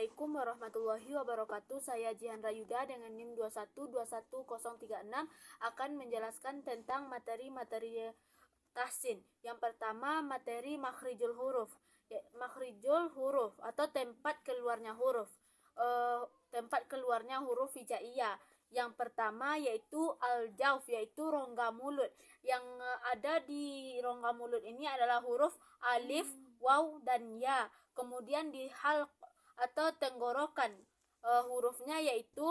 Assalamualaikum warahmatullahi wabarakatuh. Saya Jihan Rayuda dengan NIM 2121036 akan menjelaskan tentang materi-materi tahsin. Yang pertama, materi makhrijul huruf. Makhrijul huruf atau tempat keluarnya huruf. Tempat keluarnya huruf hijaiyah. Yang pertama yaitu al-jauf, yaitu rongga mulut. Yang ada di rongga mulut ini adalah huruf alif, waw, dan ya. Kemudian di halq atau tenggorokan, hurufnya yaitu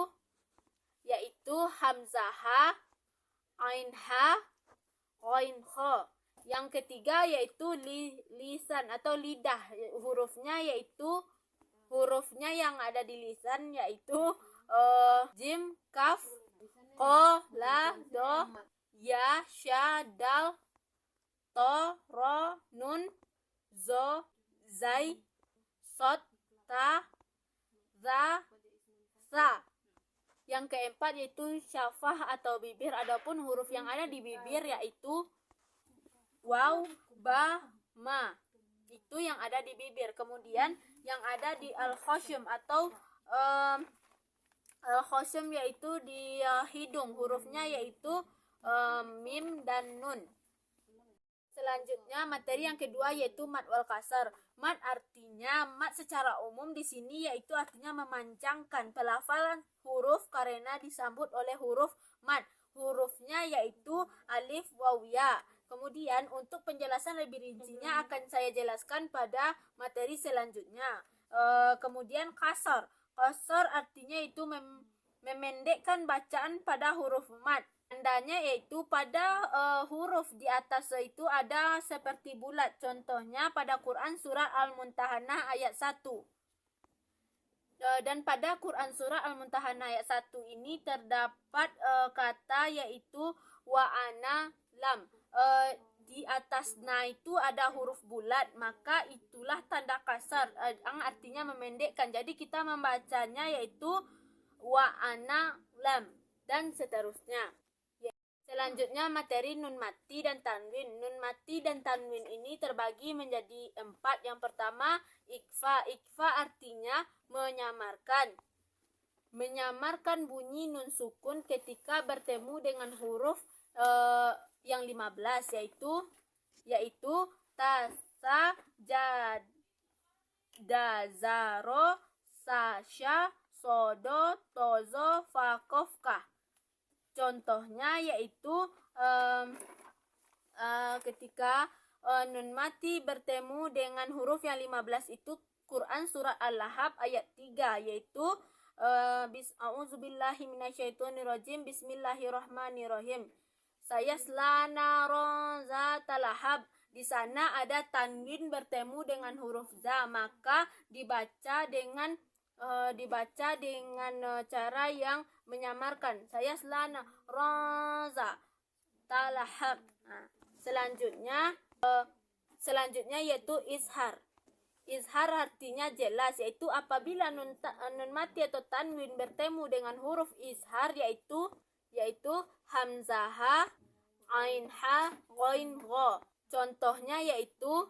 hamzah ha, ain ha, ghain kha. Yang ketiga yaitu lisan atau lidah. Hurufnya yang ada di lisan yaitu jim, kaf, qa, la, do, ya, sya, dal, to, ro, nun, zo, zai, sod, ta, za, sa. Yang keempat yaitu syafah atau bibir. Adapun huruf yang ada di bibir yaitu waw, ba, ma. Itu yang ada di bibir. Kemudian yang ada di al-khosyum atau al-khosyum yaitu di hidung. Hurufnya yaitu mim dan nun. Selanjutnya materi yang kedua yaitu mad wal kasar. Mad artinya, mad secara umum di sini yaitu artinya memanjangkan pelafalan huruf karena disambut oleh huruf mad. Hurufnya yaitu alif, waw, ya. Kemudian untuk penjelasan lebih rincinya akan saya jelaskan pada materi selanjutnya. Kemudian kasar. Kasar artinya itu memendekkan bacaan pada huruf mad. Tandanya yaitu pada huruf di atas itu ada seperti bulat. Contohnya pada Quran surah Al-Mumtahanah ayat 1. Dan pada Quran surah Al-Mumtahanah ayat 1 ini terdapat kata yaitu wa ana lam. Di atasnya itu ada huruf bulat, maka itulah tanda kasar yang artinya memendekkan. Jadi kita membacanya yaitu wa ana lam dan seterusnya. Selanjutnya materi nun mati dan tanwin. Nun mati dan tanwin ini terbagi menjadi 4. Yang pertama ikfa. Ikfa artinya menyamarkan bunyi nun sukun ketika bertemu dengan huruf yang 15 yaitu ta, sa, ja, da, za, ro, sa, sya, sodo, tozo, fa, kof, kah. Contohnya yaitu ketika nun mati bertemu dengan huruf yang 15 itu Quran surah Al-Lahab ayat 3 yaitu a'udzubillahi minasyaitonirrajim, bismillahirrahmanirrahim. Sayasla naron zatal lahab. Di sana ada tanwin bertemu dengan huruf za, maka dibaca dengan cara yang menyamarkan. Saya selana roza talahab. Selanjutnya yaitu izhar. Izhar artinya jelas, yaitu apabila nun mati atau tanwin bertemu dengan huruf izhar yaitu hamzah ha, ain ha, ghain gha. Contohnya yaitu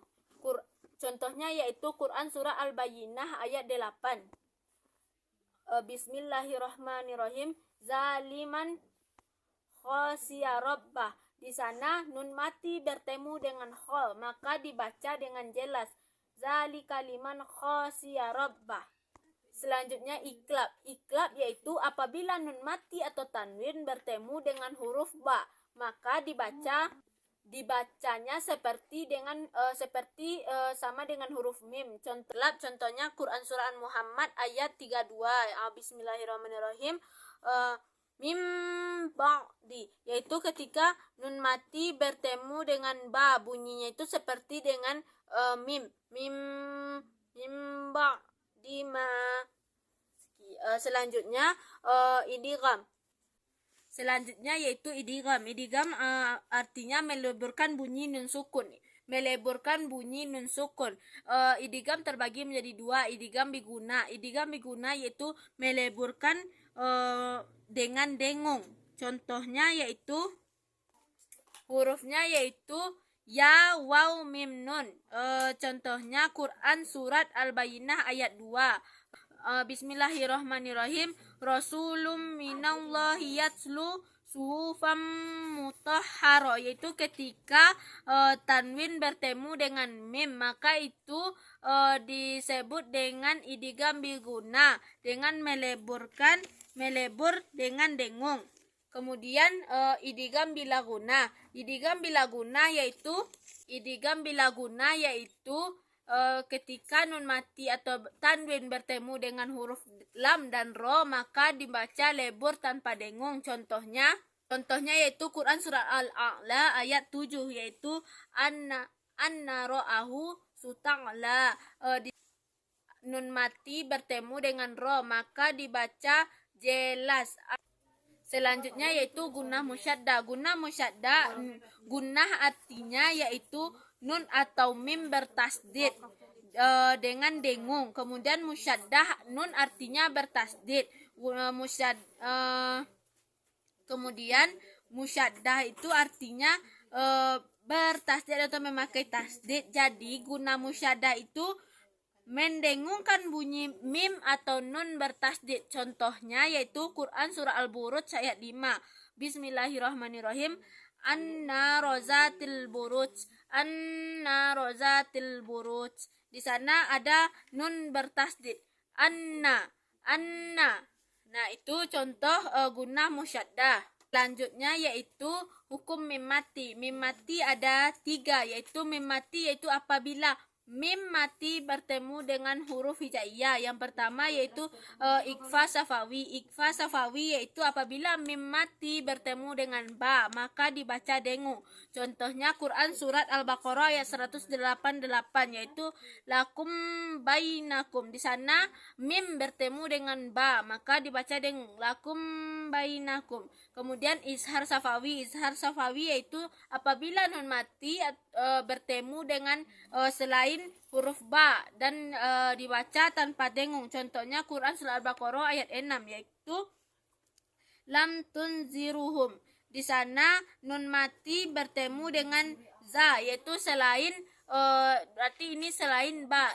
Quran surah Al-Bayyinah ayat 8. Bismillahirrahmanirrahim. Zaliman khosya rabbah. Di sana nun mati bertemu dengan kha, maka dibaca dengan jelas. Zalika liman khosya rabbah. Selanjutnya iklab. Iklab yaitu apabila nun mati atau tanwin bertemu dengan huruf ba, maka dibacanya seperti sama dengan huruf mim. Contohnya Quran surah Muhammad ayat 32. Bismillahirrahmanirrahim. Mim ba'di, yaitu ketika nun mati bertemu dengan ba, bunyinya itu seperti dengan mim. Mim ba'di ma. Selanjutnya idgham. Selanjutnya yaitu idgham. Idgham artinya meleburkan bunyi nun sukun. Idgham terbagi menjadi 2. Idgham biguna. Idgham biguna yaitu meleburkan dengan dengung. Contohnya yaitu hurufnya yaitu ya, waw, mim, nun. Contohnya Quran surat Al-Bayyinah ayat 2. Bismillahirrahmanirrahim. Rasulum minallahi yatslu suhufam mutahharo, yaitu ketika tanwin bertemu dengan mim maka itu disebut dengan idgham bilguna dengan melebur dengan dengung. Kemudian idgham bilaguna. Idgham bilaguna yaitu ketika nun mati atau tanwin bertemu dengan huruf lam dan ro maka dibaca lebur tanpa dengung. Contohnya yaitu Quran surah Al-A'la ayat 7, yaitu anna ro'ahu suta'la. Nun mati bertemu dengan ro maka dibaca jelas. Selanjutnya yaitu gunnah musyaddah. Gunnah artinya yaitu nun atau mim bertasdid dengan dengung. Kemudian musyaddah nun artinya bertasdid. Kemudian musyaddah itu artinya bertasdid atau memakai tasdid. Jadi guna musyaddah itu mendengungkan bunyi mim atau nun bertasdid. Contohnya yaitu Quran surah Al-Buruj ayat 5. Bismillahirrahmanirrahim. An-narozatil buruj. Di sana ada nun bertasdid. Anna. Nah, itu contoh gunnah musyaddah. Selanjutnya yaitu hukum mim mati. Mim mati ada 3, yaitu mim mati yaitu apabila mim mati bertemu dengan huruf hijaiyah. Yang pertama yaitu ikhfa safawi. Ikhfa safawi yaitu apabila mim mati bertemu dengan ba maka dibaca dengung. Contohnya Quran surat Al-Baqarah ayat 188 yaitu lakum bainakum. Di sana mim bertemu dengan ba maka dibaca dengung, lakum bainakum. Kemudian izhar safawi. Izhar safawi yaitu apabila nun mati bertemu dengan selain huruf ba dan dibaca tanpa dengung. Contohnya Quran surah Al-Baqarah ayat 6 yaitu lam tunziruhum. Di sana nun mati bertemu dengan za yaitu selain berarti ini selain ba.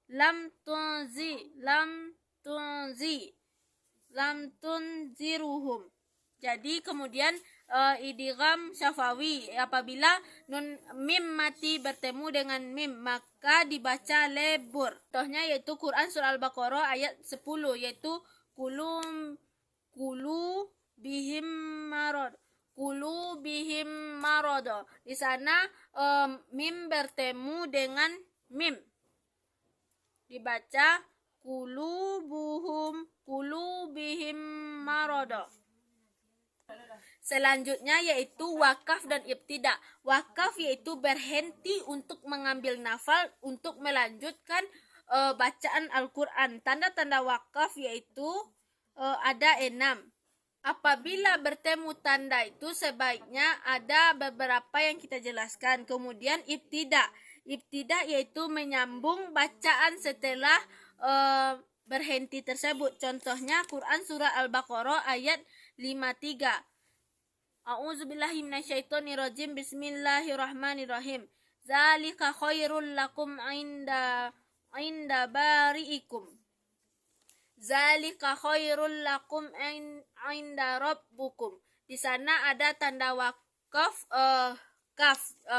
Lam tunziruhum. Jadi kemudian idgham syafawi apabila nun mim mati bertemu dengan mim maka dibaca lebur. Contohnya yaitu Quran surah Al-Baqarah ayat 10 yaitu kulu bihim marad. Di sana mim bertemu dengan mim dibaca kulu bihim marad. Selanjutnya yaitu wakaf dan ibtida. Wakaf yaitu berhenti untuk mengambil nafal untuk melanjutkan bacaan Al-Quran. Tanda-tanda wakaf yaitu ada 6. Apabila bertemu tanda itu sebaiknya ada beberapa yang kita jelaskan. Kemudian ibtida. Ibtida yaitu menyambung bacaan setelah berhenti tersebut. Contohnya Quran surah Al-Baqarah ayat 53. A'udzubillahi minasyaitonirrajim. Bismillahirrahmanirrahim. Zalika khairul lakum inda bari'ikum. Zalika khairul lakum inda rabbukum. Di sana ada tanda wakaf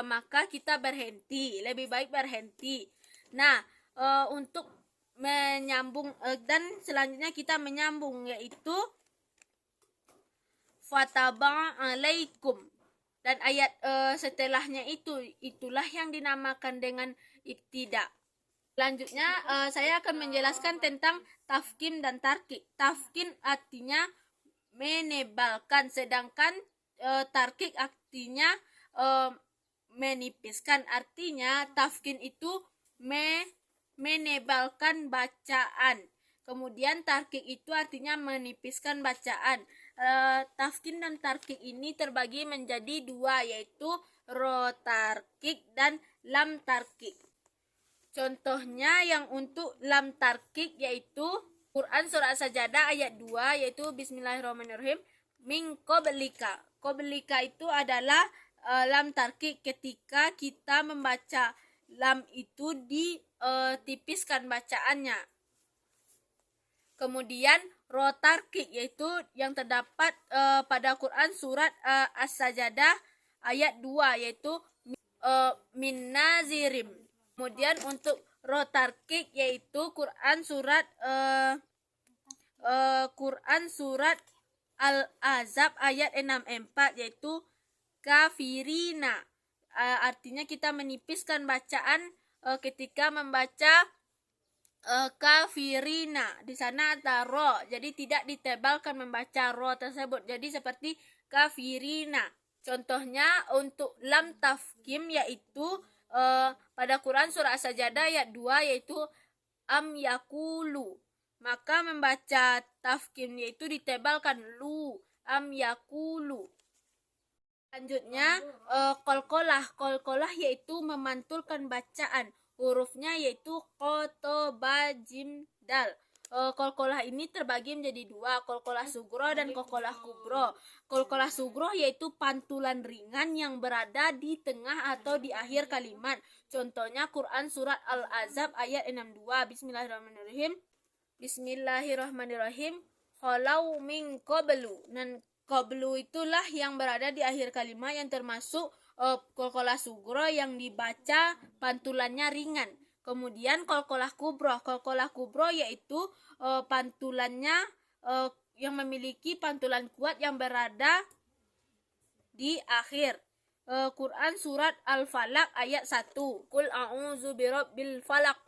maka kita berhenti, lebih baik berhenti. Nah, untuk menyambung dan selanjutnya kita menyambung yaitu fataba alaikum, dan ayat setelahnya itulah yang dinamakan dengan ibtida. Selanjutnya saya akan menjelaskan tentang tafkim dan tarkik. Tafkim artinya menebalkan, sedangkan tarkik artinya menipiskan. Artinya tafkim itu menebalkan bacaan. Kemudian tarkik itu artinya menipiskan bacaan. Tafkim dan tarkik ini terbagi menjadi 2 yaitu ro tarkik dan lam tarkik. Contohnya yang untuk lam tarkik yaitu Quran surah Sajadah ayat 2 yaitu Bismillahirrahmanirrahim min qablika. Qablika itu adalah lam tarkik ketika kita membaca lam itu ditipiskan bacaannya. Kemudian ro tarqiq yaitu yang terdapat pada Quran surat As-Sajdah ayat 2 yaitu min nazirim. Kemudian untuk ro tarqiq yaitu Quran surat Al-Ahzab ayat 64 yaitu kafirina. Artinya kita menipiskan bacaan ketika membaca kafirina. Di sana ada ro, jadi tidak ditebalkan membaca ro tersebut. Jadi seperti kafirina. Contohnya untuk lam tafkim yaitu pada Quran surah As-Sajdah ayat 2 yaitu am yakulu. Maka membaca tafkim yaitu ditebalkan lu, am yakulu. Selanjutnya kolkolah yaitu memantulkan bacaan. Hurufnya yaitu kotoba jim dal. Kolkolah ini terbagi menjadi dua, kolkolah sugro dan kolkolah kubro. Kolkolah sugro yaitu pantulan ringan yang berada di tengah atau di akhir kalimat. Contohnya Quran surat Al-Ahzab ayat 62. Bismillahirrahmanirrahim. Khalau min qablu. Dan qablu itulah yang berada di akhir kalimat yang termasuk kolkolah sugro yang dibaca pantulannya ringan. Kemudian kolkolah kubro yaitu pantulannya yang memiliki pantulan kuat yang berada di akhir. Quran surat Al-Falaq ayat 1. Qul a'udzu birabbil falaq.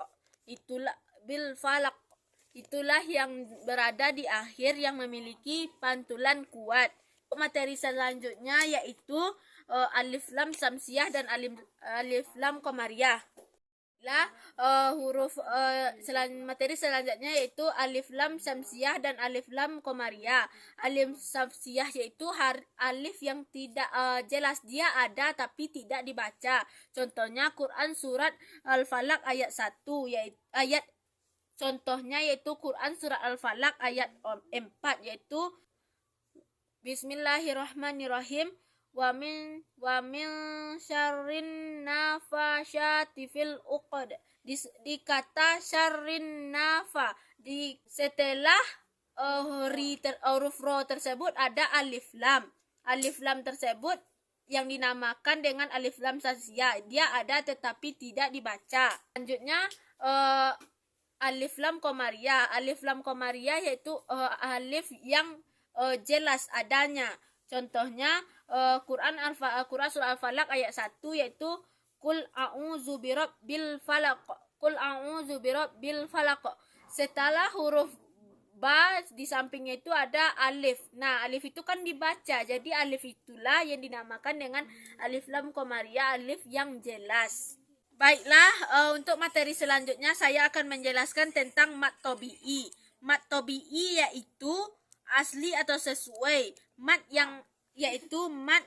Itulah yang berada di akhir yang memiliki pantulan kuat. Materi selanjutnya yaitu alif lam samsiyah dan alif lam qamariyah. Materi selanjutnya yaitu alif lam samsiyah dan alif lam qamariyah. Alif samsiyah yaitu alif yang tidak jelas, dia ada tapi tidak dibaca. Contohnya Quran surat Al-Falaq ayat 1 yaitu Quran surat Al-Falaq ayat 4 yaitu Bismillahirrahmanirrahim. Wa min syarrin nafasyati fil uqad. Di kata syarrin nafa setelah huruf ro tersebut ada alif lam. Alif lam tersebut yang dinamakan dengan alif lam samsiyah. Dia ada tetapi tidak dibaca. Selanjutnya alif lam qamariyah. Alif lam qamariyah yaitu alif yang jelas adanya. Contohnya Quran surah Al-Falaq ayat 1 yaitu Qul a'udzu birabbil falaq. Qul a'udzu birabbil falaq. Setelah huruf ba di sampingnya itu ada alif. Nah, alif itu kan dibaca. Jadi alif itulah yang dinamakan dengan alif lam qamariyah, alif yang jelas. Baiklah, untuk materi selanjutnya saya akan menjelaskan tentang mat tobi'i. Mat tobi'i yaitu asli atau sesuai. Mat yang yaitu mat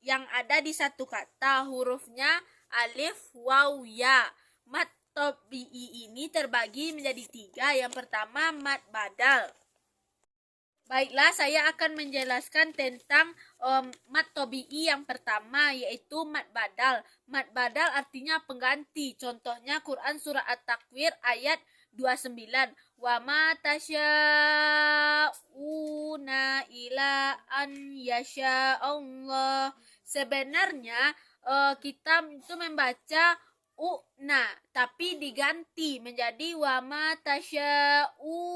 yang ada di satu kata, hurufnya alif, waw, ya. Mat tobi'i ini terbagi menjadi 3. Yang pertama mat badal. Baiklah, saya akan menjelaskan tentang mat tobi'i yang pertama yaitu mat badal. Mat badal artinya pengganti. Contohnya Quran surah At-Takwir ayat 29. Wa ma tasya'una ila an yasha Allah. Sebenarnya kita itu membaca una tapi diganti menjadi wa ma tasya'una.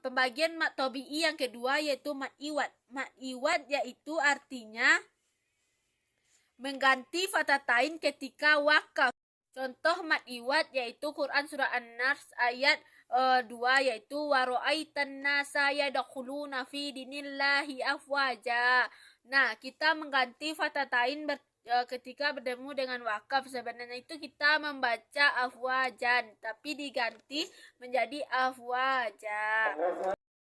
Pembagian mat tobi'i yang kedua yaitu mat iwad. Mat iwad yaitu artinya mengganti fatatain ketika wakaf. Contoh mat iwad yaitu Quran surah An-Nas ayat 2 yaitu wa ra'aitan nasa yadkhuluna fi dinillahi afwaja. Nah, kita mengganti fatatain ketika bertemu dengan wakaf. Sebenarnya itu kita membaca afwajan tapi diganti menjadi afwaja.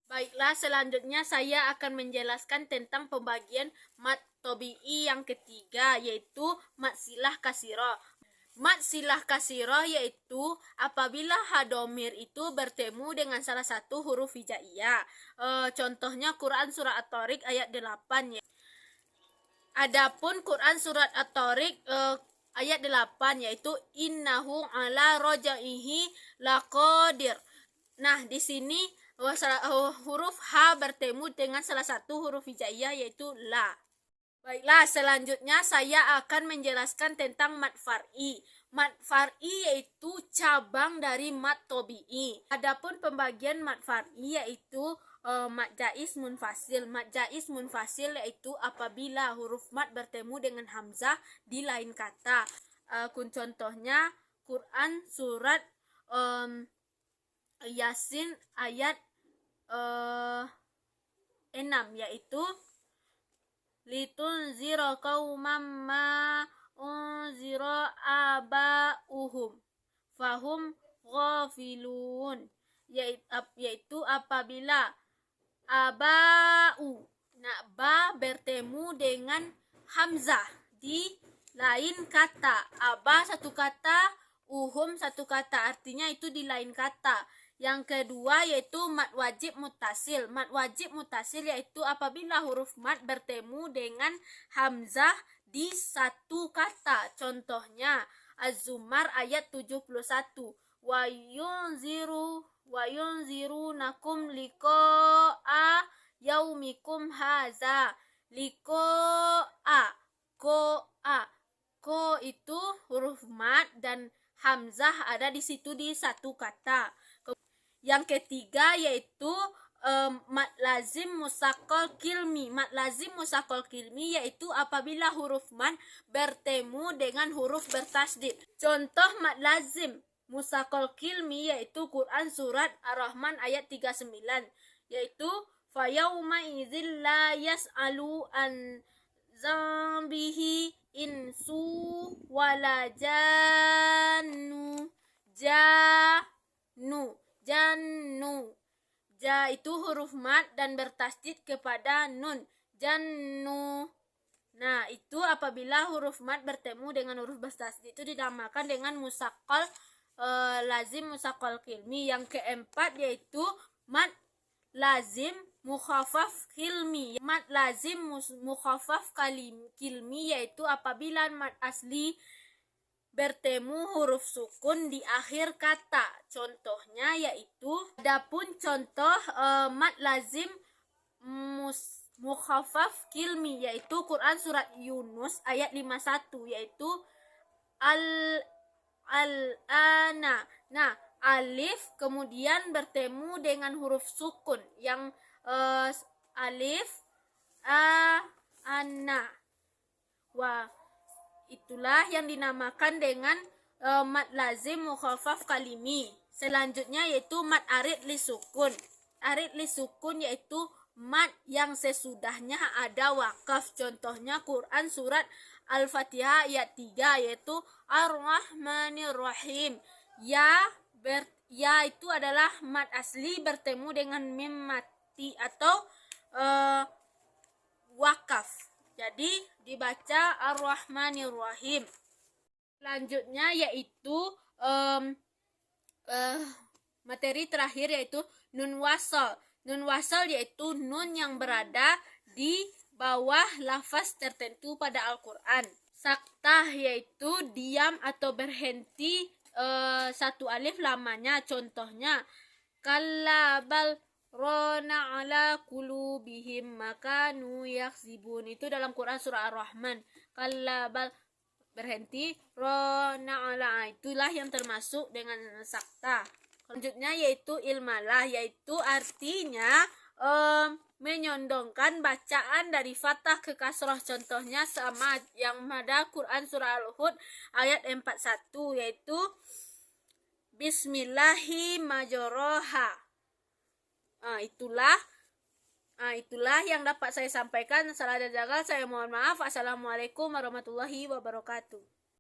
Baiklah, selanjutnya saya akan menjelaskan tentang pembagian mat tobi'i yang ketiga yaitu mat silah kasirah. Mat silah kasirah yaitu apabila hadomir itu bertemu dengan salah satu huruf hijaiyah. Contohnya Quran surah At-Tariq ayat 8 ya. Adapun Quran surat At-Tariq ayat 8 yaitu innahu ala rojaihi laqadir. Nah, di sini huruf H bertemu dengan salah satu huruf hijaiyah yaitu la. Baiklah, selanjutnya saya akan menjelaskan tentang mad far'i. Mad far'i yaitu cabang dari mad tobi'i. Adapun pembagian mad far'i yaitu mad jaiz munfasil. Mad jaiz munfasil yaitu apabila huruf mad bertemu dengan hamzah di lain kata. Contohnya Quran surat Yasin ayat 6 yaitu litunzira qauman ma unzira aba'uhum fahum ghafilun, yaitu apabila aba'u, nah ba bertemu dengan hamzah di lain kata. Aba satu kata, uhum satu kata, artinya itu di lain kata. Yang kedua yaitu mad wajib mutasil. Mad wajib mutasil yaitu apabila huruf mad bertemu dengan hamzah di satu kata. Contohnya Az-Zumar ayat 71. Wa yunzirunakum liqa'a yaumikum haza. Liqa'a, ko itu huruf mad dan hamzah ada di situ di satu kata. Yang ketiga yaitu mad lazim musaqqal kilmi. Mad lazim musaqqal kilmi yaitu apabila huruf mad bertemu dengan huruf bertasdid. Contoh mad lazim musaqqal kilmi yaitu Quran surat Ar-Rahman ayat 39 yaitu fayauma idzil la yas'alu an zambihi insu wala jannu. Jannu. Ja itu huruf mad dan bertasdid kepada nun. Jannu. Nah, itu apabila huruf mad bertemu dengan huruf bertasdid itu dinamakan dengan musaqqal lazim musaqqal kilmi. Yang keempat yaitu mad lazim mukhaffaf kilmi. Mad lazim mukhaffaf kilmi yaitu apabila mad asli bertemu huruf sukun di akhir kata. Contohnya yaitu adapun contoh mad lazim mukhaffaf kilmi yaitu Quran surat Yunus ayat 51 yaitu al-ana. Nah, alif kemudian bertemu dengan huruf sukun yang alif anna. Wah, itulah yang dinamakan dengan mad lazim mukhaffaf kalimi. Selanjutnya yaitu mad arid li sukun. Arid li sukun yaitu mad yang sesudahnya ada wakaf. Contohnya Quran surat Al-Fatihah ayat 3 yaitu Ar-Rahmanir Rahim. Ya itu adalah mad asli bertemu dengan mim mati atau wakaf. Jadi dibaca Ar-Rahmanir Rahim. Selanjutnya yaitu materi terakhir yaitu nun wasal. Nun wasal yaitu nun yang berada di bawah lafaz tertentu pada Al-Quran. Saktah yaitu diam atau berhenti satu alif lamanya. Contohnya kalla bal rona ala qulubihim makanu yaksibun. Itu dalam Quran surah Ar-Rahman. Kallabal berhenti, rona ala, itulah yang termasuk dengan sakta. Selanjutnya yaitu ilmalah, yaitu artinya menyondongkan bacaan dari fathah ke kasrah. Contohnya sama yang pada Quran surah Al-Hud ayat 41 yaitu bismillahi majroha. Itulah yang dapat saya sampaikan. Salah ada jaga, saya mohon maaf. Assalamualaikum warahmatullahi wabarakatuh.